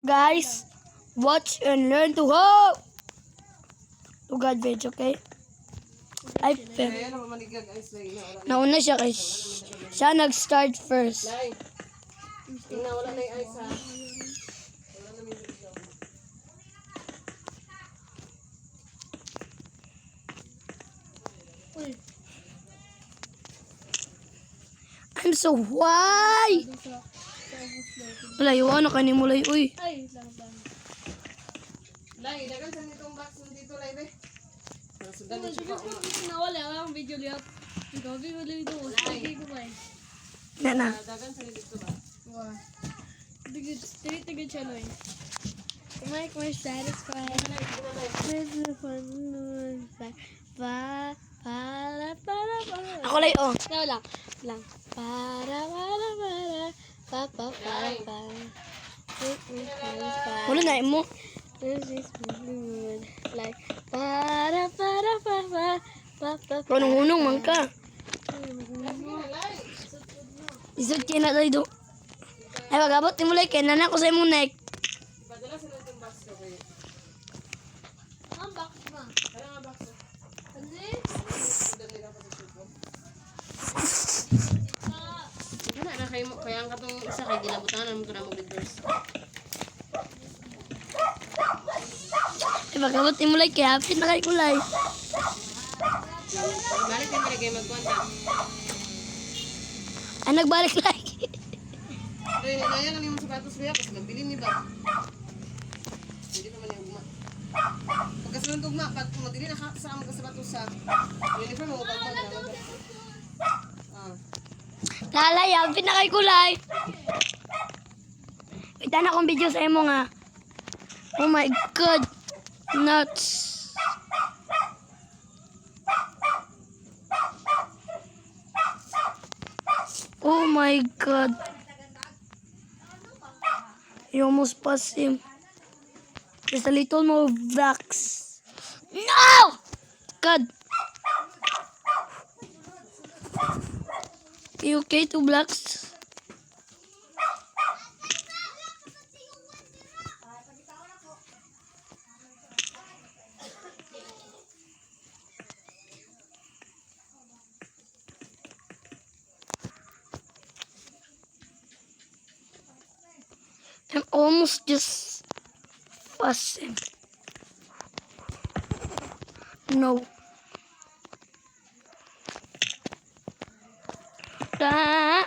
Guys, watch and learn to hope. To God veg, okay? Ay, fair. Kaya naman manigag ay slay na wala. Nauna siya kay siya nag-start first. Lay. Tingnan wala na yung ice ha. Wala na may video. Uy, I'm so why? doon sa overflow. Wala, yung ano kanimulay, uy. Ay, lang. Lay, dagan sa nitong box mo dito lay be. Nasudan na Sige siya po, pa. nawala ang video lihat. Ikaw, video dito. Sige ko ba eh. Na. Dagan sa dito ba? Wah. Tigit siya no eh. Mike, we're satisfied. With the fun. Para. Ako lang, oh. Ikaw lang. Para. Pa. Wala na, mo. This is mood. Like, para. Pero nung unong man ka. Isod kayo na tayo do. Ay, magabot, timulay kayo. Nanak ko sa imong neck. Padala sa nitong box ko kayo. Ang box ma. Kaya nga box ko. Ano? Sudan nila pa sa suko. Wala na kayo mo. Kaya ang katong isa kay ginabutangan mo na mo biders. Ay, magabot, timulay kayo. Hapit na kayo kulay. Balik din pala kayo magkwanta. Ay, nagbalik like. Ay, naya lang yung sapatos ko yan kasi nabili ni ba? Hindi naman yung ugma. Pagkasunod ugma, pag madili na sa among sapatos sa uniform mo, pag naman. Lalay, hapit na kayo kulay. Kita na akong video sa imo nga. Oh my God. Nuts. Oh my God. You almost passed him. Just a little more wax. No! God. You okay, two blacks? I'm almost just passing. No. Ah.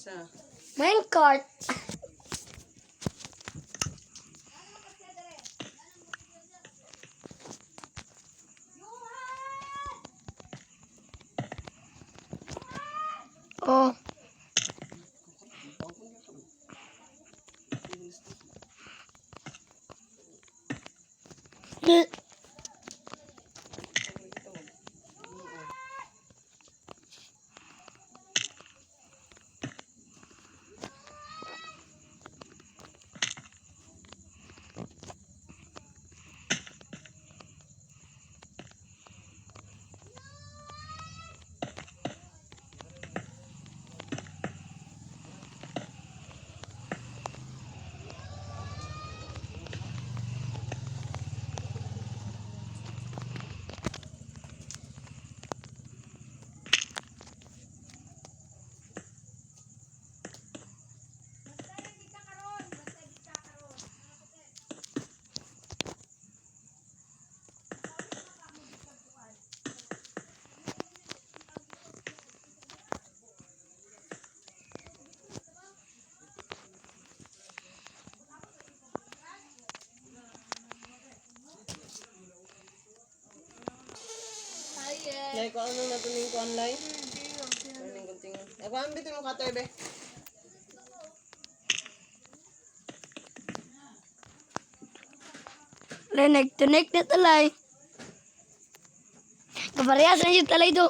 Sa Minecart. Oh. Like, ano na ito ko online? Nakuha bitin mo katoy, be. Lay, nag-connect na talay. Kaparehas na yung talay do.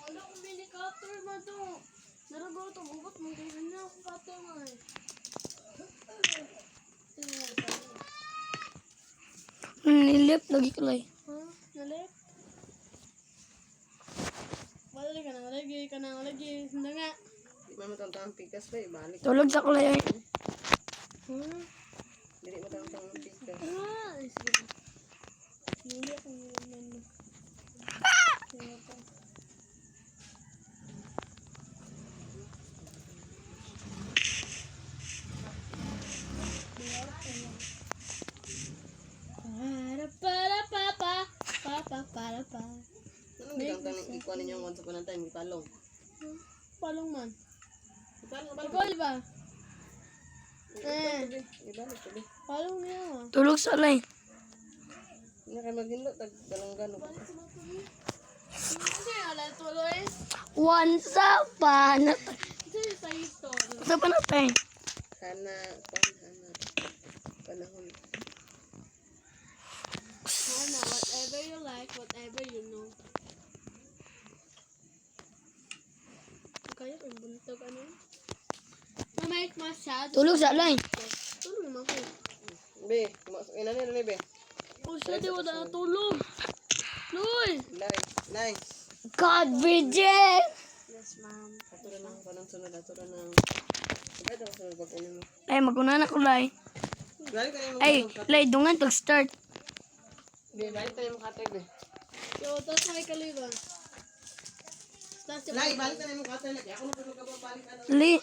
Wala akong mini cutter man to. Narago ito, bugot mo. Kaya na ako cutter man. Nilip, lagi ko lay. Ha? Nalip? Balik ka na, lagi. Hindi nga. Di man matantang pikas, be. Balik. Tulog sa kulay. Ha? Dili matantang pikas. Ah, sige. Hindi ako nilalaman mo. Sige pa. Para pa. Anong gitang ikuha ninyo once upon a time? Ipalong. Palong man. Ipalong, Ikaw, di ba? Ibalik ko, be. Palong niya ma. Tulog sa lay. Hindi kayo maghinlo, tag-galong-galong. Kasi wala tuloy. Once upon a time. Kasi sa ito. Once upon a time. Hana, panahon. Hana, whatever you like, whatever you know. Kaya kung buntog ano? Mamay masyado. Tulog sa lay. Tulog naman ko. Be, ina nila, be. Oh, siya di wala natulog. Loy! Lay. God, Bridget! Yes, ma'am. Atura ng panang sunod, atura ng... Ay, ito sunod pag mo. Lay, maguna na ko lay. Balik tayo mo Ay, lay, dungan tag-start. Be, balik tayo mo katay, be. Yo, tapos may kaliwa. Tapos yung Lay, balik tayo mo katay. Ako na tulog ka pa, balik ka na. Li,